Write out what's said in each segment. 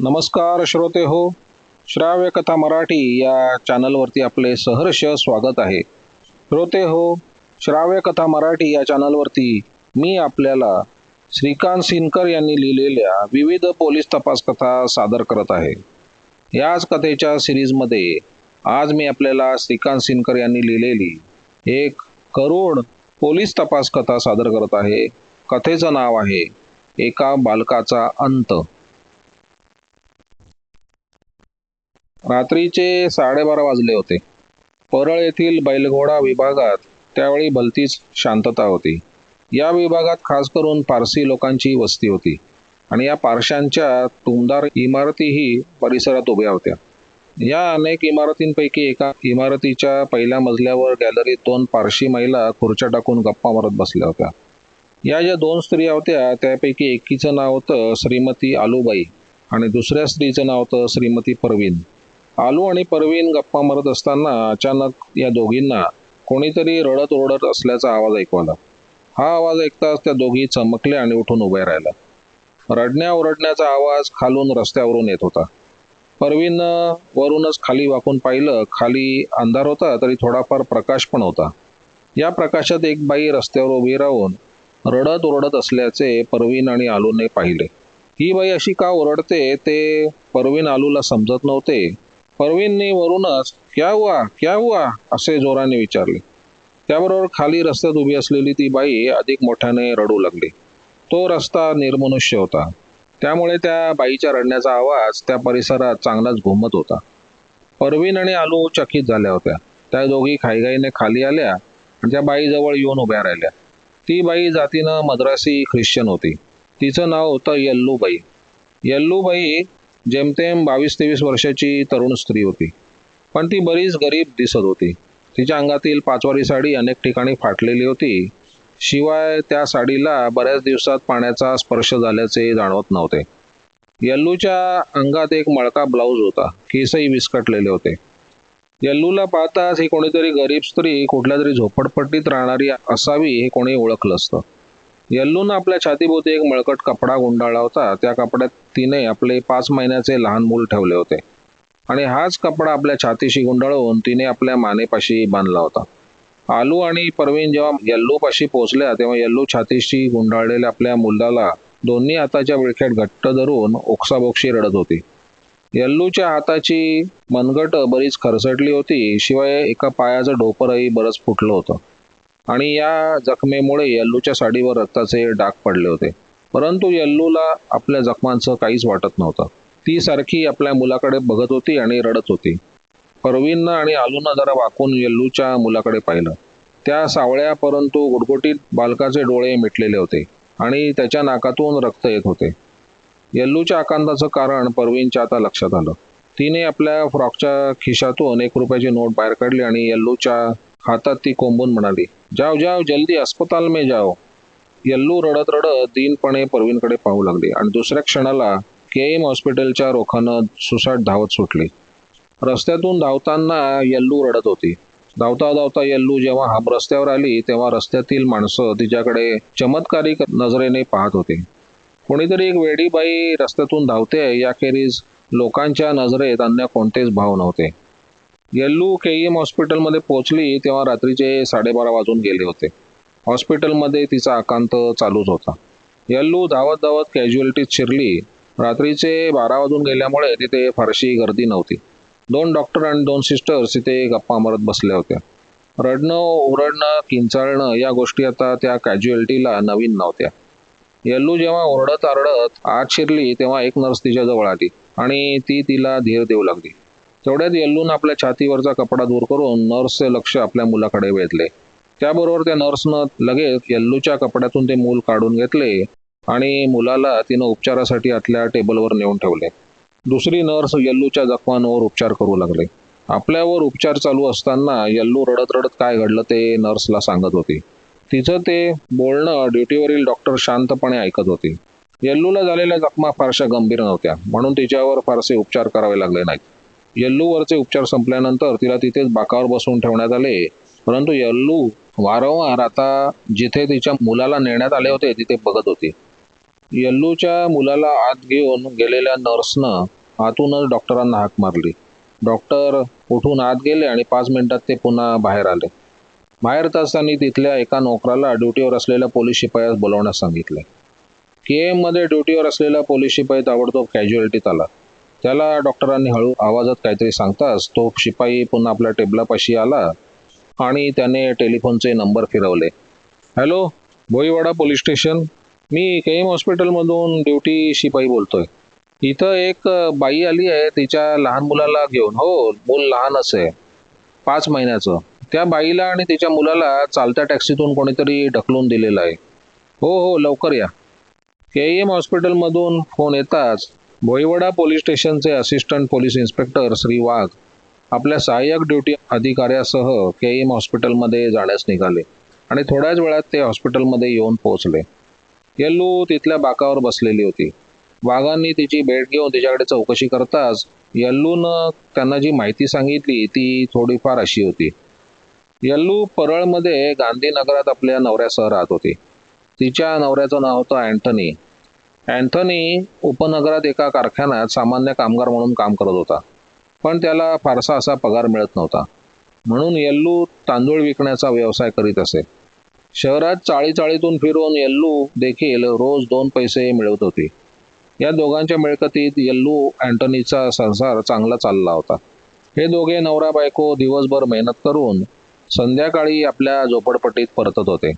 नमस्कार श्रोते हो. श्राव्य कथा मराठी या चॅनलवरती आपले सहर्ष स्वागत आहे. श्रोते हो, श्राव्य कथा मराठी या चॅनलवरती मी आपल्याला श्रीकांत सिनकर यांनी लिहिलेल्या विविध पोलीस तपास कथा सादर करत आहे. याच कथेच्या सिरीजमध्ये आज मी आपल्याला श्रीकांत सिनकर यांनी लिहिलेली एक करुण पोलीस तपास कथा सादर करत आहे. कथेचं नाव आहे एका बालकाचा अंत. रात्रीचे 12:30 वाजले होते. परळ येथील बैलघोडा विभागात त्यावेळी भलतीच शांतता होती. या विभागात खास करून पारसी लोकांची वस्ती होती आणि या पारशांच्या टुमदार इमारतीही परिसरात उभ्या होत्या. या अनेक इमारतींपैकी एका इमारतीच्या पहिल्या मजल्यावर गॅलरीत 2 पारशी महिला खुर्च्या टाकून गप्पा मारत बसल्या होत्या. या ज्या 2 स्त्रिया होत्या त्यापैकी एकीचं नाव होतं श्रीमती आलूबाई आणि दुसऱ्या स्त्रीचं नाव होतं श्रीमती परवीन. आलू आणि परवीन गप्पा मारत असताना अचानक या दोघींना कोणीतरी रडत ओरडत असल्याचा आवाज ऐकू आला. हा आवाज ऐकताच त्या दोघी चमकल्या आणि उठून उभ्या राहिल्या. रडण्या ओरडण्याचा आवाज खालून रस्त्यावरून येत होता. परवीननं वरूनच खाली वाकून पाहिलं. खाली अंधार होता तरी थोडाफार प्रकाश पण होता. या प्रकाशात एक बाई रस्त्यावर उभी राहून रडत ओरडत असल्याचे परवीन आणि आलूने पाहिले. ही बाई अशी का ओरडते ते परवीन आलूला समजत नव्हते. परवीनने वरूनच क्या हुआ असे जोराने विचारले. त्याबरोबर खाली रस्त्यात उभी असलेली ती बाई अधिक मोठ्याने रडू लागली. तो रस्ता निर्मनुष्य होता, त्यामुळे त्या बाईच्या रडण्याचा आवाज त्या परिसरात चांगलाच घुमत होता. परवीन आणि आलू चकित झाल्या होत्या. त्या दोघी घाईघाईने खाली आल्या आणि त्या बाईजवळ येऊन उभ्या राहिल्या. ती बाई जातीनं मद्रासी ख्रिश्चन होती. तिचं नाव होतं यल्लूबाई. यल्लूबाई जेमतेम 22-23 वर्षाची तरुण स्त्री होती, पण ती बरीच गरीब दिसत होती. तिच्या अंगातील 5वारी साडी अनेक ठिकाणी फाटलेली होती. शिवाय त्या साडीला बऱ्याच दिवसात पाण्याचा स्पर्श झाल्याचे जाणवत नव्हते. यल्लूच्या अंगात एक मळका ब्लाऊज होता. केसही विस्कटलेले होते. यल्लूला पाहताच ही कोणीतरी गरीब स्त्री कुठल्या तरी झोपडपट्टीत राहणारी असावी हे कोणी ओळखलं असतं. यल्लूनं आपल्या छातीभोवती एक मळकट कपडा गुंडाळला होता. त्या कपड्यात तिने आपले 5 महिन्याचे लहान मूल ठेवले होते आणि हाच कपडा आपल्या छातीशी गुंडाळून तिने आपल्या मानेपाशी बांधला होता. आलू आणि परवीन जेव्हा यल्लूपाशी पोहोचल्या तेव्हा यल्लू छातीशी गुंडाळलेल्या आपल्या मुलाला दोन्ही हाताच्या विळख्यात घट्ट धरून ओक्साबोक्शी रडत होती. यल्लूच्या हाताची मनगट बरीच खरसटली होती. शिवाय एका पायाचं ढोपरही बरंच फुटलं होतं आणि या जखमेमुळे यल्लूच्या साडीवर रक्ताचे डाग पडले होते. परंतु यल्लूला आपल्या जखमांचं काहीच वाटत नव्हतं. ती सारखी आपल्या मुलाकडे बघत होती आणि रडत होती. परवीननं आणि आलूनं जरा वाकून यल्लूच्या मुलाकडे पाहिलं. त्या सावळ्या परंतु गुटगुटीत बालकाचे डोळे मिटलेले होते आणि त्याच्या नाकातून रक्त येत होते. यल्लूच्या आकांताचं कारण परवीनच्या आता लक्षात आलं. तिने आपल्या फ्रॉकच्या खिशातून 1 रुपयाची नोट बाहेर काढली आणि यल्लूच्या हातात ती कोंबून म्हणाली, जाओ जाओ जल्दी अस्पताल में जाओ. यल्लू रडत रडत दीनपणे परवीनकडे पाहू लागली आणि दुसऱ्या क्षणाला केएम हॉस्पिटलच्या रोखानं सुसाट धावत सुटली. रस्त्यातून धावताना यल्लू रडत होती. धावता धावता यल्लू जेव्हा रस्त्यावर आली तेव्हा रस्त्यातील माणसं तिच्याकडे चमत्कारिक नजरेने पाहत होती. कोणीतरी एक वेडी बाई रस्त्यातून धावते याखेरीज लोकांच्या नजरेत अन्य कोणतेच भाव नव्हते. यल्लू केईएम हॉस्पिटलमध्ये पोहोचली तेव्हा रात्रीचे 12:30 वाजून गेले होते. हॉस्पिटलमध्ये तिचा आकांत चालूच होता. यल्लू धावत धावत कॅज्युअलिटीत शिरली. रात्रीचे 12 वाजून गेल्यामुळे तिथे फारशी गर्दी नव्हती. 2 डॉक्टर आणि 2 सिस्टर्स तिथे गप्पा मारत बसल्या होत्या. रडणं ओरडणं किंचाळणं या गोष्टी आता त्या कॅज्युअलिटीला नवीन नव्हत्या. यल्लू जेव्हा ओरडत आरडत आत शिरली तेव्हा एक नर्स तिच्याजवळ आली आणि ती तिला धीर देऊ लागली. तेवढ्यात यल्लूनं आपल्या छातीवरचा कपडा दूर करून नर्सचे लक्ष आपल्या मुलाकडे वेधले. त्याबरोबर त्या नर्सनं लगेच यल्लूच्या कपड्यातून ते मूल काढून घेतले आणि मुलाला तिनं उपचारासाठी आतल्या टेबलवर नेऊन ठेवले. दुसरी नर्स यल्लूच्या जखमांवर उपचार करू लागले. आपल्यावर उपचार चालू असताना यल्लू रडत रडत काय घडलं ते नर्सला सांगत होती. तिचं ते बोलणं ड्युटीवरील डॉक्टर शांतपणे ऐकत होती. यल्लूला झालेल्या जखमा फारशा गंभीर नव्हत्या म्हणून तिच्यावर फारसे उपचार करावे लागले नाहीत. यल्लूवरचे उपचार संपल्यानंतर तिला तिथेच बाकावर बसवून ठेवण्यात आले. परंतु यल्लू वारंवार आता जिथे तिच्या मुलाला नेण्यात आले होते तिथे बघत होती. यल्लूच्या मुलाला आत घेऊन गेलेल्या नर्सनं आतूनच डॉक्टरांना हाक मारली. डॉक्टर उठून आत गेले आणि 5 मिनिटात ते पुन्हा बाहेर आले. बाहेर असताना तिथल्या एका नोकराला ड्युटीवर असलेल्या पोलीस शिपायास बोलावण्यास सांगितले. केएम मध्ये ड्युटीवर असलेला पोलीस शिपाई ताबडतोब कॅज्युअल्टीत आला. त्याला डॉक्टरांनी हळू आवाजात काहीतरी सांगताच तो शिपाई पुन्हा आपल्या टेबलापाशी आला आणि त्याने टेलिफोनचे नंबर फिरवले. Hello, Bhoiwada police station. मी केएम हॉस्पिटलमधून ड्युटी शिपाई बोलतोय. इथं एक बाई आली आहे तिच्या लहान मुलाला घेऊन. हो, मूल लहानच आहे, 5 महिन्याचं. त्या बाईला आणि तिच्या मुलाला चालत्या टॅक्सीतून कोणीतरी ढकलून दिलेलं आहे. हो हो, लवकर या. केईएम हॉस्पिटलमधून फोन येताच भोईवाडा पोलीस स्टेशनचे असिस्टंट पोलीस इन्स्पेक्टर श्री वाघ आपल्या सहाय्यक ड्युटी अधिकाऱ्यासह केईएम हॉस्पिटलमध्ये जाण्यास निघाले आणि थोड्याच वेळात ते हॉस्पिटलमध्ये येऊन पोहोचले. येल्लू तिथल्या बाकावर बसलेली होती. वाघांनी तिची भेट घेऊन तिच्याकडे चौकशी करताच येल्लूनं त्यांना जी माहिती सांगितली ती थोडीफार अशी होती. येल्लू परळमध्ये गांधीनगरात आपल्या नवऱ्यासह राहत होती. तिच्या नवऱ्याचं नाव होतं अँथनी. अँथनी उपनगरात एका कारखान्यात सामान्य कामगार म्हणून काम करत होता, पण त्याला फारसा असा पगार मिळत नव्हता. म्हणून येल्लू तांदूळ विकण्याचा व्यवसाय करीत असे. शहरात चाळीचाळीतून फिरून येल्लू देखील रोज 2 पैसे मिळवत होती. या दोघांच्या मिळकतीत येल्लू अँटनीचा संसार चांगला चालला होता. हे दोघे नवरा बायको दिवसभर मेहनत करून संध्याकाळी आपल्या झोपडपट्टीत परतत होते.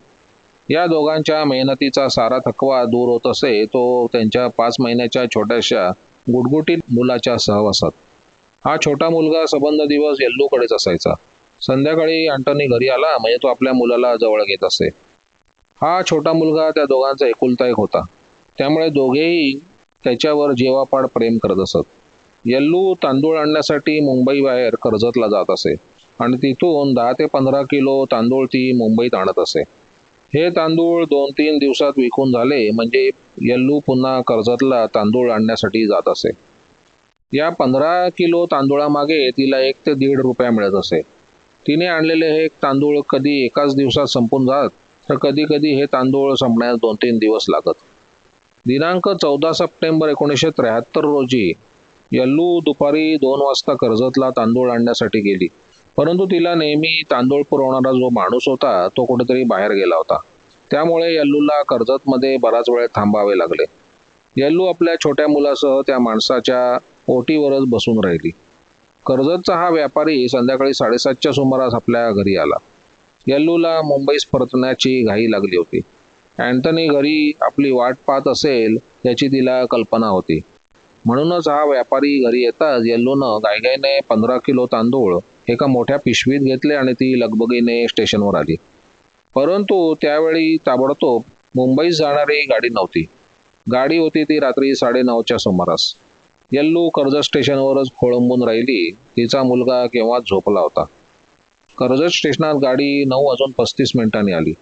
या दोघांच्या मेहनतीचा सारा थकवा दूर होत असे तो त्यांच्या 5 महिन्याच्या छोट्याशा गुटगुटीत मुलाच्या सहवासात. हा छोटा मुलगा सबंध दिवस येल्लूकडेच असायचा. संध्याकाळी अँटनी घरी आला म्हणजे तो आपल्या मुलाला जवळ घेत असे. हा छोटा मुलगा त्या दोघांचा एकुलता एक होता, त्यामुळे दोघेही त्याच्यावर जीवापाड प्रेम करत असत. येल्लू तांदूळ आणण्यासाठी मुंबईबाहेर कर्जतला जात असे आणि तिथून 10 ते 15 किलो तांदूळ ती मुंबईत आणत असे. हे तांदूळ 2-3 दिवसात विकून झाले म्हणजे येल्लू पुन्हा कर्जतला तांदूळ आणण्यासाठी जात असे. या 15 किलो तांदूळामागे तिला 1 ते 1.5 रुपया मिळत असे. तिने आणलेले हे तांदूळ कधी एकाच दिवसात संपून जात तर कधी कधी हे तांदूळ संपण्यास 2-3 दिवस लागत. दिनांक 14 सप्टेंबर 1973 रोजी येल्लू दुपारी 2 वाजता कर्जतला तांदूळ आणण्यासाठी गेली, परंतु तिला नेहमी तांदूळ पुरवणारा जो माणूस होता तो कुठेतरी बाहेर गेला होता. त्यामुळे येल्लूला कर्जतमध्ये बराच वेळ थांबावे लागले. येल्लू आपल्या छोट्या मुलासह त्या माणसाच्या ओटीवरच बसून राहिली. कर्जतचा हा व्यापारी संध्याकाळी 7:30च्या सुमारास आपल्या घरी आला. येल्लूला मुंबईस परतण्याची घाई लागली होती. अँथनी घरी आपली वाट पाहत असेल याची तिला कल्पना होती. म्हणूनच हा व्यापारी घरी येताच येल्लूनं घाईघाईने 15 किलो तांदूळ एका मोठ्या पिशवीत घेतले आणि ती लगबगीने स्टेशनवर आली. परंतु त्यावेळी ताबडतोब मुंबईस जाणारी गाडी नव्हती. गाडी होती ती रात्री 9:30च्या सुमारास. येल्लू कर्जत स्टेशनवरच खोळंबून राहिली. तिचा मुलगा केव्हाच झोपला होता. कर्जत स्टेशनात गाडी 9:35 आली.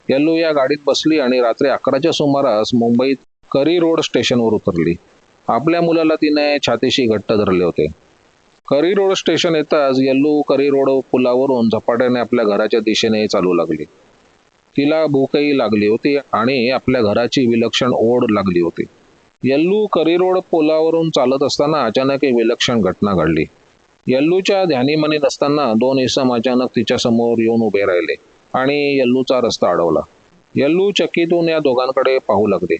येल्लू या गाडीत बसली आणि रात्री 11च्या सुमारास मुंबईत करी रोड स्टेशनवर उतरली. आपल्या मुलाला तिने छातीशी घट्ट धरले होते. करी रोड स्टेशन येताच येल्लू करी रोड पुलावरून झपाट्याने आपल्या घराच्या दिशेने चालू लागली. तिला भूकही लागली होती आणि आपल्या घराची विलक्षण ओढ लागली होती. येल्लू करी रोड पुलावरून चालत असताना अचानक एक विलक्षण घटना घडली. येल्लूच्या ध्यानीमनी नसताना 2 इसम अचानक तिच्या समोर येऊन उभे राहिले आणि येल्लूचा रस्ता अडवला. येल्लू चकितून या दोघांकडे पाहू लागली.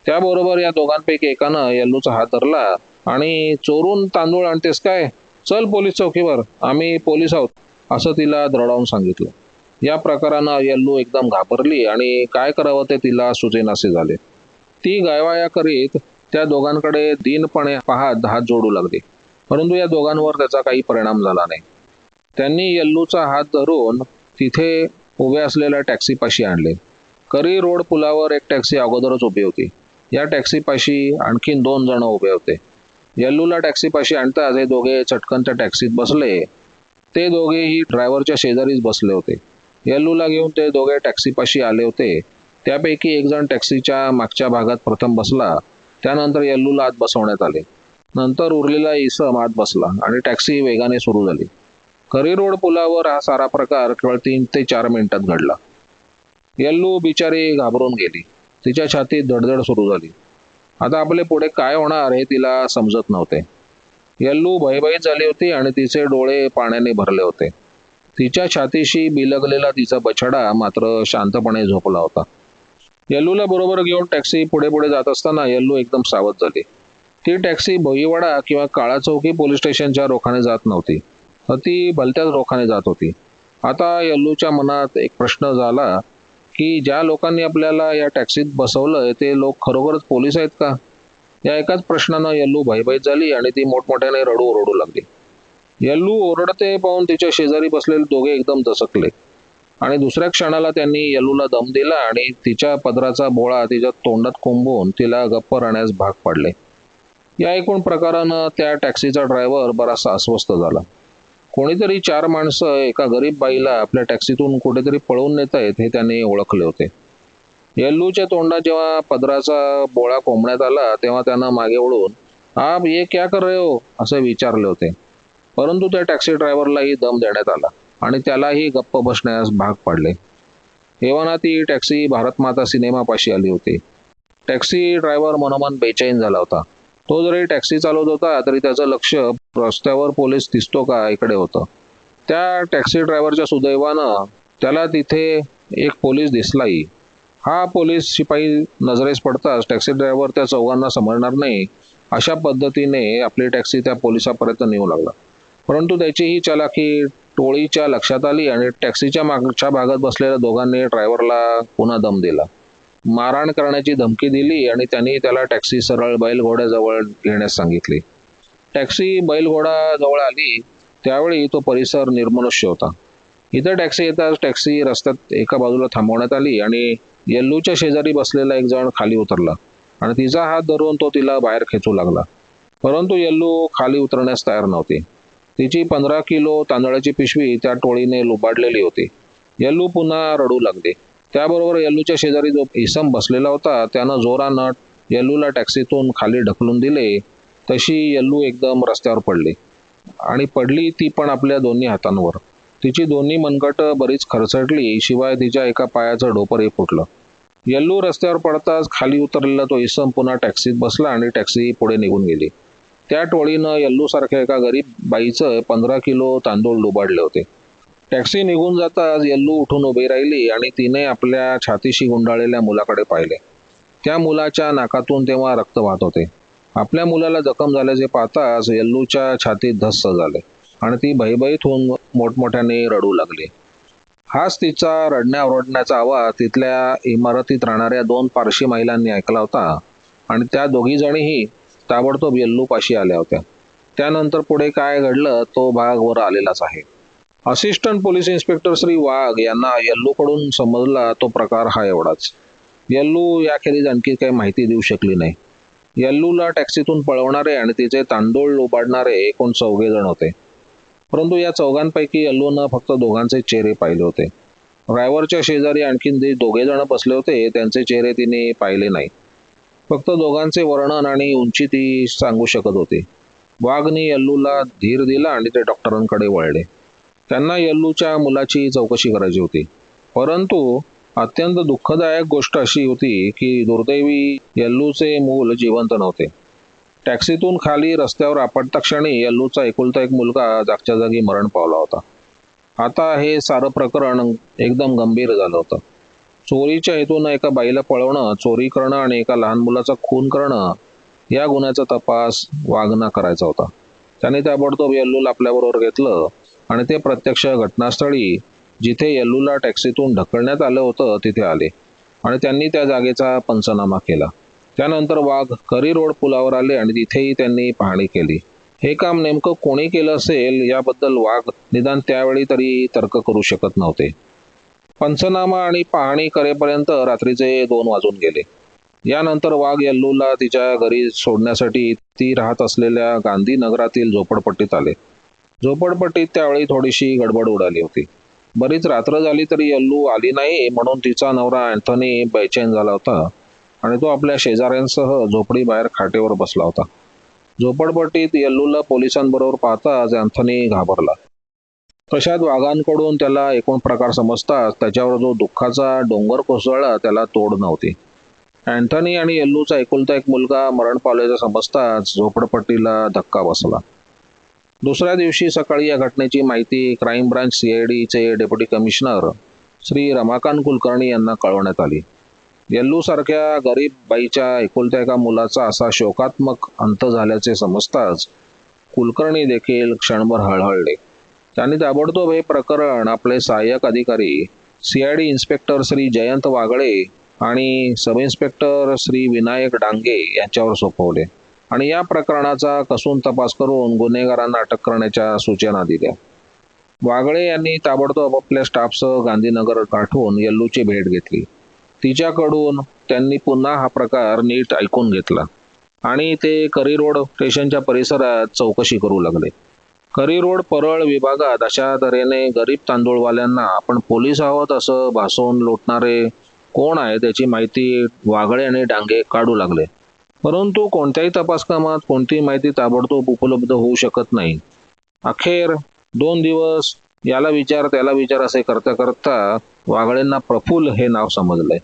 त्याबरोबर या दोघांपैकी एकानं येल्लूचा हात धरला आणि चोरून तांदूळ आणतेस काय? चल पोलीस चौकीवर, आम्ही पोलीस आहोत, असं तिला दरडावून सांगितलं. या प्रकारानं येल्लू एकदम घाबरली आणि काय करावं ते तिला सुचेनासे झाले. ती गायवाया करीत त्या दोघांकडे दीनपणे पाहत हात जोडू लागली, परंतु या दोघांवर त्याचा काही परिणाम झाला नाही. त्यांनी येल्लूचा हात धरून तिथे उभे असलेल्या टॅक्सीपाशी आणले. करी रोड पुलावर एक टॅक्सी अगोदरच उभी होती. या टॅक्सीपाशी आणखीन 2 जण उभे होते. येल्लूला टॅक्सीपाशी आणताच हे दोघे चटकन त्या टॅक्सीत बसले. ते दोघेही ड्रायव्हरच्या शेजारीच बसले होते. येल्लूला घेऊन ते दोघे टॅक्सीपाशी आले होते. त्यापैकी एक जण टॅक्सीच्या मागच्या भागात प्रथम बसला. त्यानंतर येल्लूला आत बसवण्यात आले. नंतर उरलेला इसम आत बसला आणि टॅक्सी वेगाने सुरू झाली. करी रोड पुलावर हा सारा प्रकार केवळ 3 ते 4 मिनिटात घडला. येल्लू बिचारी घाबरून गेली. तिच्या छातीत धडधड सुरू झाली. आता आपले पुढे काय होणार हे तिला समजत नव्हते. यल्लू भयभीत झाली होती आणि तिचे डोळे पाण्याने भरले होते. तिच्या छातीशी बिलगलेला तिचा बछडा मात्र शांतपणे झोपला होता. यल्लूला बरोबर घेऊन टॅक्सी पुढे पुढे जात असताना यल्लू एकदम सावध झाली. ती टॅक्सी भोईवाडा किंवा काळा चौकी पोलीस स्टेशनच्या रोखाने जात नव्हती, तर ती भलत्याच रोखाने जात होती. आता यल्लूच्या मनात एक प्रश्न झाला की ज्या लोकांनी आपल्याला या टॅक्सीत बसवलंय ते लोक खरोखरच पोलीस आहेत का? या एकाच प्रश्नानं यल्लू भयभीत झाली आणि ती मोठमोठ्याने ओरडू लागली. यल्लू ओरडते पाहून तिच्या शेजारी बसलेले दोघे एकदम दचकले आणि दुसऱ्या क्षणाला त्यांनी यल्लूला दम दिला आणि तिच्या पदराचा बोळा तिच्या तोंडात कोंबून तिला गप्प राहण्यास भाग पाडले. या एकूण प्रकारानं त्या टॅक्सीचा ड्रायव्हर बराचसा अस्वस्थ झाला. कोणीतरी 4 माणसं एका गरीब बाईला आपल्या टॅक्सीतून कुठेतरी पळवून नेत आहेत हे त्याने ओळखले होते. येल्लूच्या तोंडात जेव्हा पदराचा बोळा कोंबण्यात आला तेव्हा त्यानं मागे वळून आप ये क्या कर रहे हो असे विचारले होते. परंतु त्या टॅक्सी ड्रायव्हरलाही दम देण्यात आला आणि त्यालाही गप्प बसण्यास भाग पाडले. एव्हाना ती टॅक्सी भारत माता सिनेमापाशी आली होती. टॅक्सी ड्रायव्हर मनोमन बेचैन झाला होता. तो जरी टॅक्सी चालवत होता तरी त्याचं लक्ष रस्त्यावर पोलीस दिसतो का इकडे होतं. त्या टॅक्सी ड्रायव्हरच्या सुदैवानं त्याला तिथे एक पोलीस दिसलाही. हा पोलीस शिपाई नजरेस पडताच टॅक्सी ड्रायव्हर त्या चौघांना समजणार नाही अशा पद्धतीने आपली टॅक्सी त्या पोलिसापर्यंत नेऊ लागला. परंतु त्याची ही चालाखी टोळीच्या लक्षात आली आणि टॅक्सीच्या मागच्या भागात बसलेल्या दोघांनी ड्रायव्हरला पुन्हा दम दिला, मारहाण करण्याची धमकी दिली आणि त्यांनी त्याला टॅक्सी सरळ बैलघोड्याजवळ घेण्यास सांगितली. टॅक्सी बैलघोडा जवळ आली त्यावेळी तो परिसर निर्मनुष्य होता. इथं टॅक्सी येताच टॅक्सी रस्त्यात एका बाजूला थांबवण्यात आली आणि येल्लूच्या शेजारी बसलेला एक जण खाली उतरला आणि तिचा हात धरून तो तिला बाहेर खेचू लागला. परंतु येल्लू खाली उतरण्यास तयार नव्हती. तिची 15 किलो तांदळाची पिशवी त्या टोळीने लुबाडलेली होती. येल्लू पुन्हा रडू लागली. त्याबरोबर येल्लूच्या शेजारी जो इसम बसलेला होता त्यानं जोरानं येल्लूला टॅक्सीतून खाली ढकलून दिले. तशी येल्लू एकदम रस्त्यावर पडली आणि पडली ती पण आपल्या दोन्ही हातांवर. तिची दोन्ही मनगट बरीच खरचटली, शिवाय तिच्या एका पायाचं डोपरही फुटलं. येल्लू रस्त्यावर पडताच खाली उतरलेला तो इसम पुन्हा टॅक्सीत बसला आणि टॅक्सी पुढे निघून गेली. त्या टोळीनं येल्लूसारख्या एका गरीब बाईचं 15 किलो तांदूळ लुबाडले होते. टॅक्सी निघून जाताच येल्लू उठून उभी राहिली आणि तिने आपल्या छातीशी गुंडाळलेल्या मुलाकडे पाहिले. त्या मुलाच्या नाकातून तेव्हा रक्त वाहत होते. आपल्या मुलाला जखम झाल्याचे पाहताच येल्लूच्या छातीत धस्स झाले आणि ती भयभीत होऊन मोठमोठ्याने रडू लागली. हाच तिचा रडण्या-ओरडण्याचा आवाज तिथल्या इमारतीत राहणाऱ्या 2 पारशी महिलांनी ऐकला होता आणि त्या दोघी जणीही ताबडतोब येल्लूपाशी आल्या होत्या. त्यानंतर पुढे काय घडलं तो भाग वर आलेलाच आहे. असिस्टंट पोलीस इन्स्पेक्टर श्री वाघ यांना येल्लूकडून समजला तो प्रकार हा एवढाच. येल्लू याखेरीज आणखी काही माहिती देऊ शकली नाही. येल्लूला टॅक्सीतून पळवणारे आणि तिचे तांदूळ लुबाडणारे एकूण 4 जण होते. परंतु या चौघांपैकी येल्लूनं फक्त दोघांचे चेहरे पाहिले होते. ड्रायव्हरच्या शेजारी आणखीन जे 2 जण बसले होते त्यांचे चेहरे तिने पाहिले नाही. फक्त दोघांचे वर्णन आणि उंची ती सांगू शकत होती. वाघनी येल्लूला धीर दिला आणि ते डॉक्टरांकडे वळले. त्यांना येल्लूच्या मुलाची चौकशी करायची होती. परंतु अत्यंत दुःखदायक गोष्ट अशी होती की दुर्दैवी येल्लूचे मूल जिवंत नव्हते. टॅक्सीतून खाली रस्त्यावर आपटता क्षणी येल्लूचा एकुलता एक मुलगा जागच्या जागी मरण पावला होता. आता हे सारं प्रकरण एकदम गंभीर झालं होतं. चोरीच्या हेतून एका बाईला पळवणं, चोरी करणं आणि एका लहान मुलाचा खून करणं या गुन्ह्याचा तपास वाघना करायचा होता. त्याने ताबडतोब येल्लूला आपल्याबरोबर घेतलं आणि ते प्रत्यक्ष घटनास्थळी जिथे येल्लूला टॅक्सीतून ढकलण्यात आलं होतं तिथे आले आणि त्यांनी त्या जागेचा पंचनामा केला. त्यानंतर वाघ करी रोड पुलावर आले आणि तिथेही त्यांनी पाहणी केली. हे काम नेमकं कोणी केलं असेल याबद्दल वाघ निदान त्यावेळी तरी तर्क करू शकत नव्हते. पंचनामा आणि पाहणी करेपर्यंत रात्रीचे 2 वाजून गेले. यानंतर वाघ येल्लूला तिच्या घरी सोडण्यासाठी ती राहत असलेल्या गांधीनगरातील झोपडपट्टीत आले. झोपडपट्टीत त्यावेळी थोडीशी गडबड उडाली होती. बरीच रात्र झाली तरी येल्लू आली नाही म्हणून तिचा नवरा अँथनी बेचैन झाला होता आणि तो आपल्या शेजाऱ्यांसह झोपडी बाहेर खाटेवर बसला होता. झोपडपट्टीत येल्लूला पोलिसांबरोबर पाहताच अँथनी घाबरला. तशात वाघांकडून त्याला एकूण प्रकार समजताच त्याच्यावर जो दुःखाचा डोंगर कोसळला त्याला तोड नव्हती. अँथनी आणि येल्लूचा एकुलता एक मुलगा मरण पावल्याचं समजताच झोपडपट्टीला धक्का बसला. दुसऱ्या दिवशी सकाळी या घटनेची माहिती क्राईम ब्रांच CIDचे डेप्युटी कमिशनर श्री रमाकांत कुलकर्णी यांना कळवण्यात आली. येल्लूसारख्या गरीब बाईच्या एकुलत्या एका मुलाचा असा शोकात्मक अंत झाल्याचे समजताच कुलकर्णी देखील क्षणभर हळहळले. त्यांनी ताबडतोब हे प्रकरण आपले सहाय्यक अधिकारी CID इन्स्पेक्टर श्री जयंत वागळे आणि सब इन्स्पेक्टर श्री विनायक डांगे यांच्यावर सोपवले आणि या प्रकरणाचा कसून तपास करून गुन्हेगारांना अटक करण्याच्या सूचना दिल्या. वागळे यांनी ताबडतोब आपल्या स्टाफसह गांधीनगर गाठून येल्लूची भेट घेतली. तिच्याकडून त्यांनी पुन्हा हा प्रकार नीट ऐकून घेतला आणि ते करी रोड स्टेशनच्या परिसरात चौकशी करू लागले. करी रोड परळ विभागात अशा तऱ्हेने गरीब तांदूळवाल्यांना आपण पोलीस आहोत असं भासवून लुटणारे कोण आहे त्याची माहिती वागळे आणि डांगे काढू लागले. परंतु कोणत्याही तपास कामात कोणतीही माहिती ताबडतोब उपलब्ध होऊ शकत नाही. अखेर 2 दिवस याला विचार त्याला विचार असे करता करता वागळेंना प्रफुल्ल हे नाव समजले.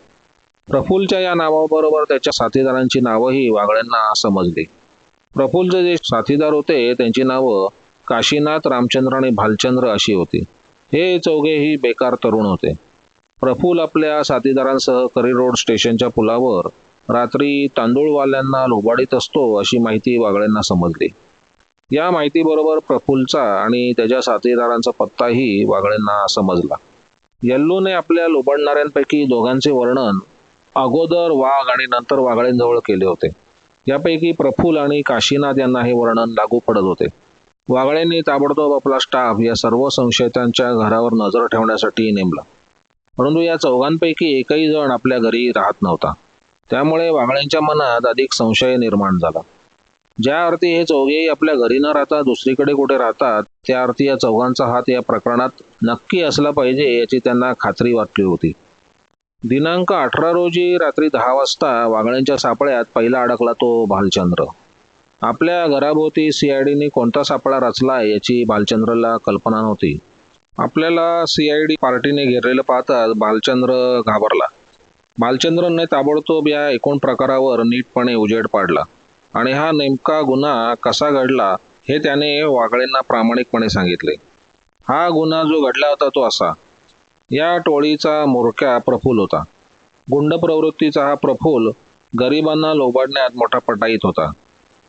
प्रफुल्लच्या या नावाबरोबर त्याच्या साथीदारांची नावंही वागळेंना समजली. प्रफुल्लचे जे साथीदार होते त्यांची नावं काशीनाथ, रामचंद्र आणि भालचंद्र अशी होती. हे चौघेही बेकार तरुण होते. प्रफुल्ल आपल्या साथीदारांसह करी रोड स्टेशनच्या पुलावर रात्री तांदूळवाल्यांना लुबाडीत असतो अशी माहिती वागळेंना समजली. या माहितीबरोबर प्रफुल्लचा आणि त्याच्या साथीदारांचा पत्ताही वागळेंना समजला. येल्लूने आपल्या लुबाडणाऱ्यांपैकी दोघांचे वर्णन अगोदर वाघ आणि नंतर वागळेंजवळ केले होते. यापैकी प्रफुल्ल आणि काशीनाथ यांना हे वर्णन लागू पडत होते. वागळेंनी ताबडतोब आपला स्टाफ या सर्व संशयितांच्या घरावर नजर ठेवण्यासाठी नेमला. परंतु या चौघांपैकी एकही जण आपल्या घरी राहत नव्हता. त्यामुळे वागळेंच्या मनात अधिक संशय निर्माण झाला. ज्या अर्थी हे चौघेही आपल्या घरी न राहता दुसरीकडे कुठे राहतात त्या अर्थी या चौघांचा हात या प्रकरणात नक्की असला पाहिजे याची त्यांना खात्री वाटली होती. दिनांक 18 रोजी रात्री 10 वाजता वागळेंच्या सापळ्यात पहिला अडकला तो भालचंद्र. आपल्या घराभोवती CIDने कोणता सापळा रचला याची भालचंद्रला कल्पना नव्हती. आपल्याला CID पार्टीने घेरलेलं पाहताच भालचंद्र घाबरला. भालचंद्रने ताबडतोब या एकूण प्रकारावर नीटपणे उजेड पाडला आणि हा नेमका गुन्हा कसा घडला हे त्याने वागळेंना प्रामाणिकपणे सांगितले. हा गुन्हा जो घडला होता तो असा. या टोळीचा म्होरक्या प्रफुल्ल होता. गुंड प्रवृत्तीचा हा प्रफुल्ल गरिबांना लोबाडण्यात मोठा पटाईत होता.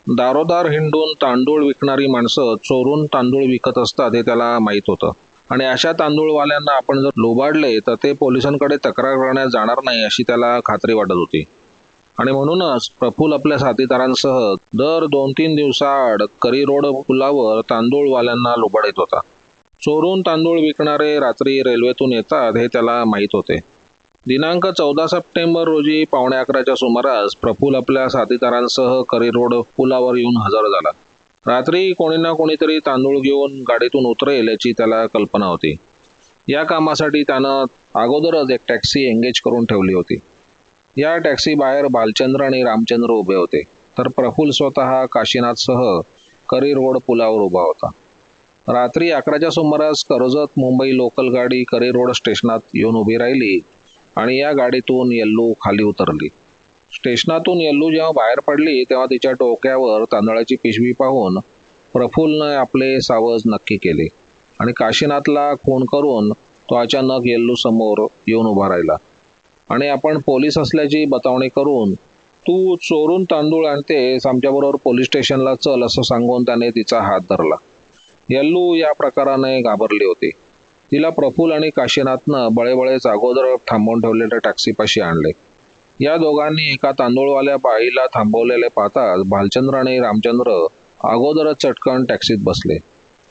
दारोदार हिंडून तांदूळ विकणारी माणसं चोरून तांदूळ विकत असतात हे त्याला माहीत होतं आणि अशा तांदूळवाल्यांना आपण जर लोबाडले तर ते पोलिसांकडे तक्रार करण्यास जाणार नाही अशी त्याला खात्री वाटत होती. आणि म्हणूनच प्रफुल्ल आपल्या साथीदारांसह दर 2-3 दिवसाआड करी रोड पुलावर तांदूळवाल्यांना लुबाडीत होता. चोरून तांदूळ विकणारे रात्री रेल्वेतून येतात हे त्याला माहीत होते. दिनांक 14 सप्टेंबर रोजी 11:15च्या सुमारास प्रफुल्ल आपल्या साथीदारांसह करी रोड पुलावर येऊन हजर झाला. रात्री कोणी ना कोणीतरी तांदूळ घेऊन गाडीतून उतरेल याची त्याला कल्पना होती. या कामासाठी त्यानं अगोदरच एक टॅक्सी एंगेज करून ठेवली होती. या टॅक्सी बाहेर भालचंद्र आणि रामचंद्र उभे होते तर प्रफुल्ल स्वतः काशीनाथसह करी रोड पुलावर उभा होता. रात्री 11च्या सुमारास कर्जत मुंबई लोकल गाडी करी रोड स्टेशनात येऊन उभी राहिली आणि या गाडीतून येल्लू खाली उतरली. स्टेशनातून येल्लू जेव्हा बाहेर पडली तेव्हा तिच्या डोक्यावर तांदळाची पिशवी पाहून प्रफुल्लने आपले सावज नक्की केले आणि काशीनाथला खून करून तो अचानक येल्लू समोर येऊन उभा राहिला आणि आपण पोलीस असल्याची बतावणी करून तू चोरून तांदूळ आणतेस आमच्याबरोबर पोलीस स्टेशनला चल असं सांगून त्याने तिचा हात धरला. येल्लू या प्रकाराने घाबरली होती. तिला प्रफुल्ल आणि काशीनाथनं बळेबळेच अगोदर थांबवून ठेवलेल्या टॅक्सीपाशी आणले. या दोघांनी एका तांदूळवाल्या बाईला थांबवलेले पाहताच भालचंद्र आणि रामचंद्र अगोदरच चटकन टॅक्सीत बसले.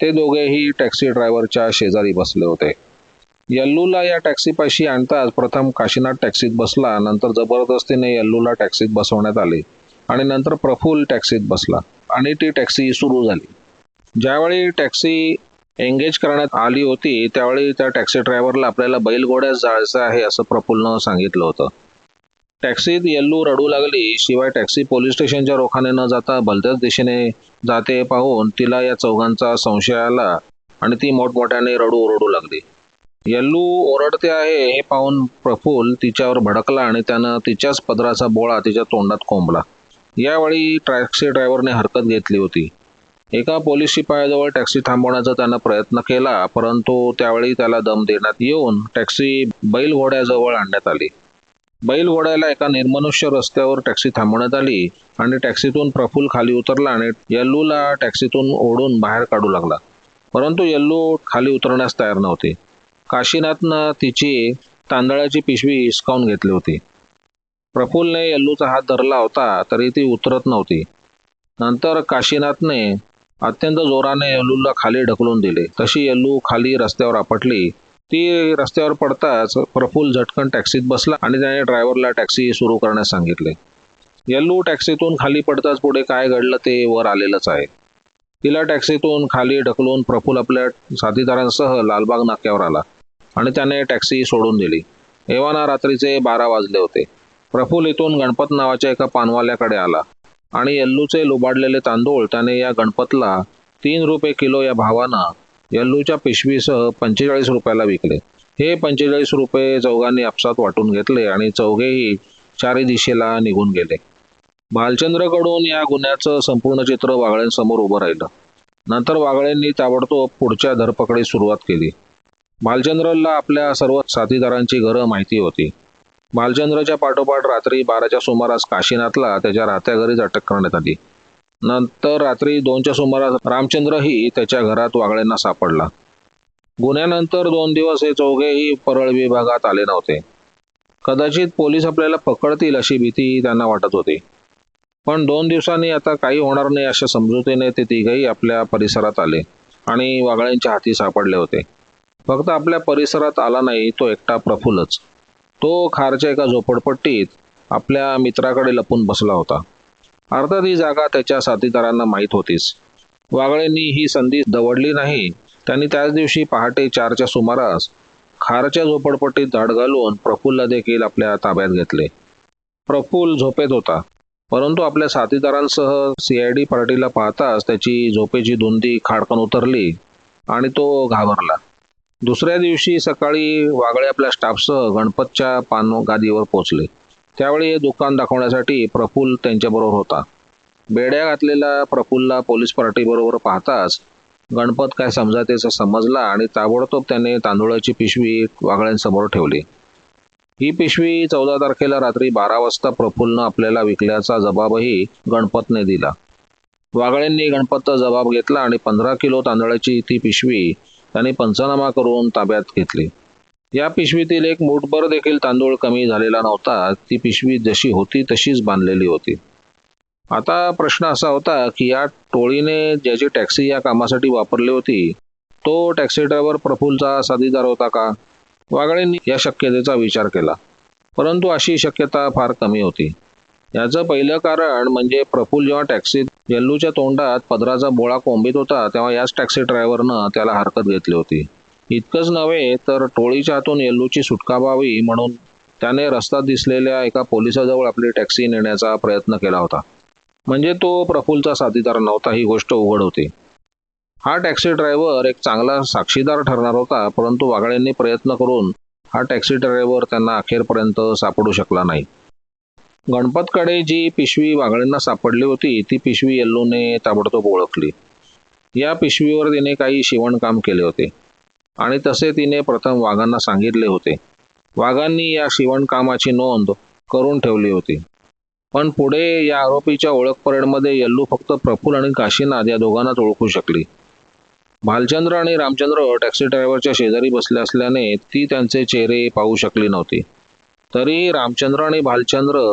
ते दोघेही टॅक्सी ड्रायव्हरच्या शेजारी बसले होते. येल्लूला या टॅक्सीपाशी आणताच प्रथम काशीनाथ टॅक्सीत बसला, नंतर जबरदस्तीने येल्लूला टॅक्सीत बसवण्यात आले आणि नंतर प्रफुल्ल टॅक्सीत बसला आणि ती टॅक्सी सुरू झाली. ज्यावेळी टॅक्सी एंगेज करण्यात आली होती त्यावेळी त्या टॅक्सी ड्रायव्हरला आपल्याला बैलघोड्यास जायचं आहे असं प्रफुल्लनं सांगितलं होतं. टॅक्सीत येल्लू रडू लागली. शिवाय टॅक्सी पोलीस स्टेशनच्या रोखाने न जाता भलत्याच दिशेने जाते पाहून तिला या चौघांचा संशय आला आणि ती मोठमोठ्याने रडू लागली. यल्लू ओरडते आहे हे पाहून प्रफुल्ल तिच्यावर भडकला आणि त्यानं तिच्याच पदराचा बोळा तिच्या तोंडात कोंबला. यावेळी टॅक्सी ड्रायव्हरने हरकत घेतली होती. एका पोलीस शिपायाजवळ टॅक्सी थांबवण्याचा त्यानं प्रयत्न केला, परंतु त्यावेळी त्याला दम देण्यात येऊन टॅक्सी बैलघोड्याजवळ आणण्यात आली. बैलघोड्याला एका निर्मनुष्य रस्त्यावर टॅक्सी थांबवण्यात आली आणि टॅक्सीतून प्रफुल्ल खाली उतरला आणि यल्लूला टॅक्सीतून ओढून बाहेर काढू लागला. परंतु यल्लू खाली उतरण्यास तयार नव्हती. काशीनाथनं तिची तांदळाची पिशवी हिसकावून घेतली होती. प्रफुल्लने यल्लूचा हात धरला होता, तरी ती उतरत नव्हती. नंतर काशीनाथने अत्यंत जोराने यल्लूला खाली ढकलून दिले. तशी यल्लू खाली रस्त्यावर आपटली. ती रस्त्यावर पडताच प्रफुल्ल झटकन टॅक्सीत बसला आणि त्याने ड्रायव्हरला टॅक्सी सुरू करण्यास सांगितले. यल्लू टॅक्सीतून खाली पडताच पुढे काय घडलं ते वर आलेलंच आहे. तिला टॅक्सीतून खाली ढकलून प्रफुल्ल आपल्या साथीदारांसह लालबाग नाक्यावर आला आणि त्याने टॅक्सी सोडून दिली. एव्हाना रात्रीचे 12 वाजले होते. प्रफुल्ल इथून गणपत नावाच्या एका पानवाल्याकडे आला आणि यल्लूचे लुबाडलेले तांदूळ त्याने या गणपतला 3 रुपये किलो या भावानं यल्लूच्या पिशवीसह 45 रुपयाला विकले. हे 45 रुपये चौघांनी आपसात वाटून घेतले आणि चौघेही चारी दिशेला निघून गेले. भालचंद्रकडून या गुन्ह्याचं संपूर्ण चित्र वागळेंसमोर उभं राहिलं. नंतर वागळेंनी ताबडतोब पुढच्या धरपकडीस सुरुवात केली. भालचंद्रला आपल्या सर्व साथीदारांची घरं माहिती होती. भालचंद्रच्या पाठोपाठ रात्री 12च्या सुमारास काशीनाथला त्याच्या राहत्या घरीच अटक करण्यात आली. नंतर रात्री 2च्या सुमारास रामचंद्रही त्याच्या घरात वागळेंना सापडला. गुन्ह्यानंतर 2 दिवस हे चौघेही परळ विभागात आले नव्हते. कदाचित पोलीस आपल्याला पकडतील अशी भीती त्यांना वाटत होती. पण 2 दिवसांनी आता काही होणार नाही अशा समजुतीने ते तिघेही आपल्या परिसरात आले आणि वागळेंच्या हाती सापडले होते. फक्त आपल्या परिसरात आला नाही तो एकटा प्रफुल्लच. तो खारच्या एका झोपडपट्टीत आपल्या मित्राकडे लपून बसला होता. अर्थात ही जागा त्याच्या साथीदारांना माहीत होतीच. वागळेंनी ही संधी दवडली नाही. त्यांनी त्याच दिवशी पहाटे 4च्या सुमारास खारच्या झोपडपट्टीत धाड घालून प्रफुल्लला देखील आपल्या ताब्यात घेतले. प्रफुल्ल झोपेत होता, परंतु आपल्या साथीदारांसह CID पार्टीला पाहताच त्याची झोपेची धुंदी खाडकन उतरली आणि तो घाबरला. दुसऱ्या दिवशी सकाळी वागळे आपल्या स्टाफसह गणपतच्या पानगादीवर पोहोचले. त्यावेळी हे दुकान दाखवण्यासाठी प्रफुल्ल त्यांच्याबरोबर होता. बेड्या घातलेला प्रफुल्लला पोलीस पार्टीबरोबर पाहताच गणपत काय समजायचं समजला आणि ताबडतोब त्याने तांदूळाची पिशवी वागळ्यांसमोर ठेवली. ही पिशवी 14 तारखेला रात्री 12 वाजता प्रफुल्लनं आपल्याला विकल्याचा जबाबही गणपतने दिला. वागळेंनी गणपतचा जबाब घेतला आणि 15 किलो तांदळाची ती पिशवी त्यांनी पंचनामा करून ताब्यात घेतली. या पिशवीतील एक मूठभर देखील तांदूळ कमी झालेला नव्हता. ती पिशवी जशी होती तशीच बांधलेली होती. आता प्रश्न असा होता की या टोळीने ज्याची टॅक्सी या कामासाठी वापरली होती तो टॅक्सी ड्रायव्हर प्रफुल्लचा साथीदार होता का? वागळेंनी या शक्यतेचा विचार केला, परंतु अशी शक्यता फार कमी होती. याचं पहिलं कारण म्हणजे प्रफुल्ल जेव्हा टॅक्सीत यल्लूच्या तोंडात पदराचा बोळा कोंबीत होता तेव्हा याच टॅक्सी ड्रायव्हरनं त्याला हरकत घेतली होती. इतकंच नव्हे तर टोळीच्या हातून यल्लूची सुटका व्हावी म्हणून त्याने रस्त्यात दिसलेल्या एका पोलिसाजवळ आपली टॅक्सी नेण्याचा प्रयत्न केला होता. म्हणजे तो प्रफुल्लचा साथीदार नव्हता ही गोष्ट उघड होती. हा टॅक्सी ड्रायव्हर एक चांगला साक्षीदार ठरणार होता, परंतु वागळेंनी प्रयत्न करून हा टॅक्सी ड्रायव्हर त्यांना अखेरपर्यंत सापडू शकला नाही. गणपतकडे जी पिशवी वागळेंना सापडली होती ती पिशवी यल्लूने ताबडतोब ओळखली. या पिशवीवर तिने काही शिवणकाम केले होते आणि तसे तिने प्रथम वाघांना सांगितले होते. वाघांनी या शिवणकामाची नोंद करून ठेवली होती. पण पुढे या आरोपीच्या ओळख परेडमध्ये यल्लू फक्त प्रफुल्ल आणि काशीनाथ या दोघांनाच ओळखू शकली. भालचंद्र आणि रामचंद्र टॅक्सी ड्रायव्हरच्या शेजारी बसले असल्याने ती त्यांचे चेहरे पाहू शकली नव्हती. तरी रामचंद्र आणि भालचंद्र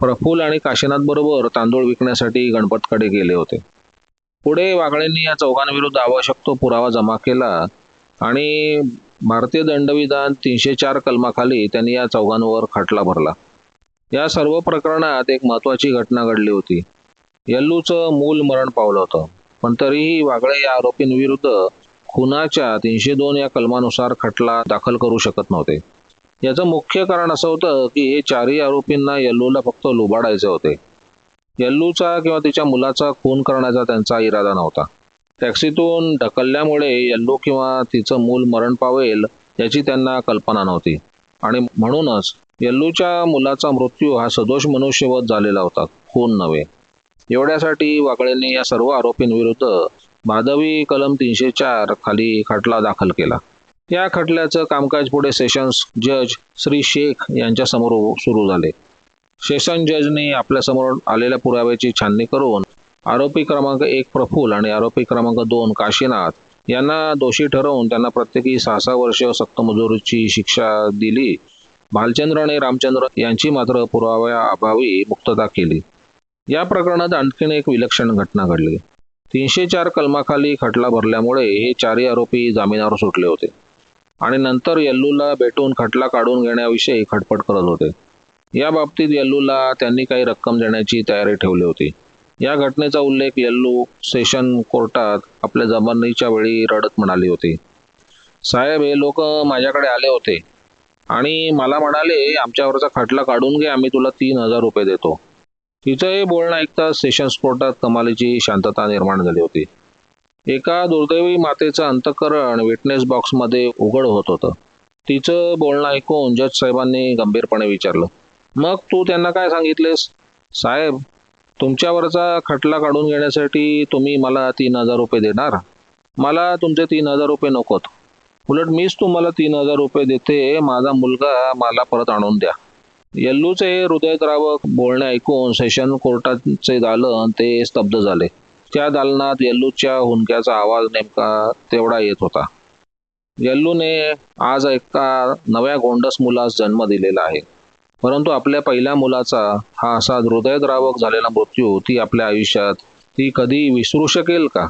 प्रफुल्ल आणि काशीनाथ बरोबर तांदूळ विकण्यासाठी गणपतकडे गेले होते. पुढे वागळेंनी या चौघांविरुद्ध आवश्यक तो पुरावा जमा केला आणि भारतीय दंडविधान 304 कलमाखाली त्यांनी या चौघांवर खटला भरला. या सर्व प्रकरणात एक महत्त्वाची घटना घडली होती. यल्लूचं मूल मरण पावलं होतं, पण तरीही वागळे या आरोपींविरुद्ध खुनाच्या 302 या कलमानुसार खटला दाखल करू शकत नव्हते. याचं मुख्य कारण असं होतं की हे चारही आरोपींना यल्लूला फक्त लुबाडायचे होते. यल्लूचा किंवा तिच्या मुलाचा खून करण्याचा त्यांचा इरादा नव्हता. टॅक्सीतून ढकलल्यामुळे यल्लू किंवा तिचं मूल मरण पावेल याची त्यांना कल्पना नव्हती. आणि म्हणूनच येल्लूच्या मुलाचा मृत्यू हा सदोष मनुष्यवध झालेला होता, खून नव्हे. एवढ्यासाठी वाकळेंनी या सर्व आरोपींविरुद्ध भादवी कलम 304 खाली खटला दाखल केला. या खटल्याचं कामकाज पुढे सेशन्स जज श्री शेख यांच्या समोर सुरू झाले. सेशन जजने आपल्यासमोर आलेल्या पुराव्याची छाननी करून आरोपी क्रमांक 1 प्रफुल्ल आणि आरोपी क्रमांक 2 काशीनाथ यांना दोषी ठरवून त्यांना प्रत्येकी 6 वर्ष सक्तमजुरीची शिक्षा दिली. भालचंद्र आणि रामचंद्र यांची मात्र पुराव्याअभावी मुक्तता केली. या प्रकरणात आणखीन एक विलक्षण घटना घडली. 304 कलमाखाली खटला भरल्यामुळे हे चारही आरोपी जामिनावर सुटले होते आणि नंतर येल्लूला भेटून खटला काढून घेण्याविषयी खटपट करत होते. या बाबतीत येल्लूला त्यांनी काही रक्कम देण्याची तयारी ठेवली होती. या घटनेचा उल्लेख येल्लू सेशन कोर्टात आपल्या जबानीच्या वेळी रडत म्हणाली होती, साहेब, हे लोक माझ्याकडे आले होते आणि मला म्हणाले, आमच्यावरचा खटला काढून घे, आम्ही तुला 3,000 रुपये देतो. तिचं हे बोलणं ऐकताच सेशन्स कोर्टात कमालीची शांतता निर्माण झाली होती. एका दुर्दैवी मातेचं अंतःकरण विटनेस बॉक्समध्ये उघड होत होतं. तिचं बोलणं ऐकून जज साहेबांनी गंभीरपणे विचारलं, मग तू त्यांना काय सांगितलेस? साहेब, तुमच्यावरचा खटला काढून घेण्यासाठी तुम्ही मला 3,000 रुपये देणार? मला तुमचे 3,000 रुपये नकोत. उलट मीच तुम्हाला 3,000 रुपये देते. माझा मुलगा मला परत आणून द्या. येल्लूचे हृदयद्रावक बोलणे ऐकून सेशन कोर्टाचे दालन ते स्तब्ध झाले. त्या दालनात येल्लूच्या हुंदक्याचा आवाज नेमका तेवढा येत होता. येल्लूने आज एका नव्या गोंडस मुलास जन्म दिलेला आहे, परंतु आपल्या पहिल्या मुलाचा हा असा हृदयद्रावक झालेला मृत्यू ती आपल्या आयुष्यात ती कधी विसरू शकेल का?